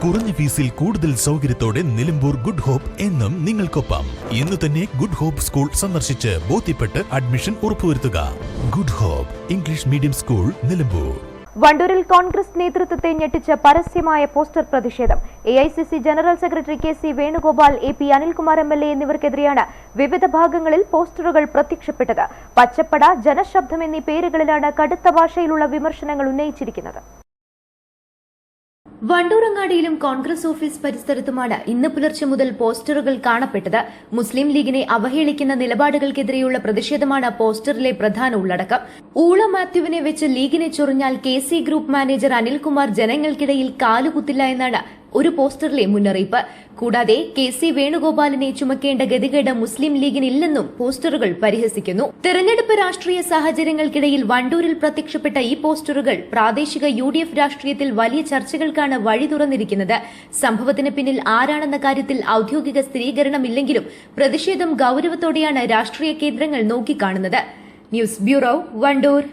കുറഞ്ഞ ഫീസിൽ കൂടുതൽ സൗകര്യത്തോടെ നിലമ്പൂർ ഗുഡ് ഹോപ്പ് എന്നും നിങ്ങൾക്കൊപ്പം. ഇന്ന് തന്നെ ഗുഡ് ഹോപ്പ് സ്കൂൾ സന്ദർശിച്ച് ബോധ്യപ്പെട്ട് അഡ്മിഷൻ ഉറപ്പുവരുത്തുക. Good hope English medium school, Nilambur. വണ്ടൂരിൽ കോൺഗ്രസ് നേതൃത്വത്തെ ഞെട്ടിച്ച പരസ്യമായ പോസ്റ്റർ പ്രതിഷേധം. AICC general secretary KC Venugopal, AP Anilkumar MLA എന്നിവർക്കെതിരെയാണ് വിവിധ ഭാഗങ്ങളിൽ പോസ്റ്ററുകൾ പ്രത്യക്ഷപ്പെട്ടത്. പച്ചപ്പട, ജനശബ്ദം എന്നീ പേരുകളിലാണ് കടുത്ത ഭാഷയിലുള്ള വിമർശനങ്ങൾ ഉന്നയിച്ചിരിക്കുന്നത്. വണ്ടൂരങ്ങാടിയിലും കോൺഗ്രസ് ഓഫീസ് പരിസരത്തുമാണ് ഇന്ന് പുലർച്ചെ മുതൽ പോസ്റ്ററുകൾ കാണപ്പെട്ടത്. മുസ്ലിം ലീഗിനെ അവഹേളിക്കുന്ന നിലപാടുകൾക്കെതിരെയുള്ള പ്രതിഷേധമാണ് പോസ്റ്ററിലെ പ്രധാന ഉള്ളടക്കം. ഊള മാത്യുവിനെ വെച്ച് ലീഗിനെ ചൊറിഞ്ഞാൽ KC ഗ്രൂപ്പ് മാനേജർ അനിൽകുമാർ ജനങ്ങൾക്കിടയിൽ കാലുകുത്തില്ല എന്നാണ് ഒരു പോസ്റ്ററിലെ മുന്നറിയിപ്പ്. കൂടാതെ KC വേണുഗോപാലിനെ ചുമക്കേണ്ട ഗതികേട് മുസ്ലിം ലീഗിനില്ലെന്നും പോസ്റ്ററുകൾ പരിഹസിക്കുന്നു. തെരഞ്ഞെടുപ്പ് രാഷ്ട്രീയ സാഹചര്യങ്ങൾക്കിടയിൽ വണ്ടൂരിൽ പ്രത്യക്ഷപ്പെട്ട ഈ പോസ്റ്ററുകൾ പ്രാദേശിക UDF രാഷ്ട്രീയത്തിൽ വലിയ ചർച്ചകൾക്കാണ് വഴി തുറന്നിരിക്കുന്നത്. സംഭവത്തിന് പിന്നിൽ ആരാണെന്ന കാര്യത്തിൽ ഔദ്യോഗിക സ്ഥിരീകരണമില്ലെങ്കിലും പ്രതിഷേധം ഗൌരവത്തോടെയാണ് രാഷ്ട്രീയ കേന്ദ്രങ്ങൾ നോക്കിക്കാണുന്നത്. News bureau, Wandoor.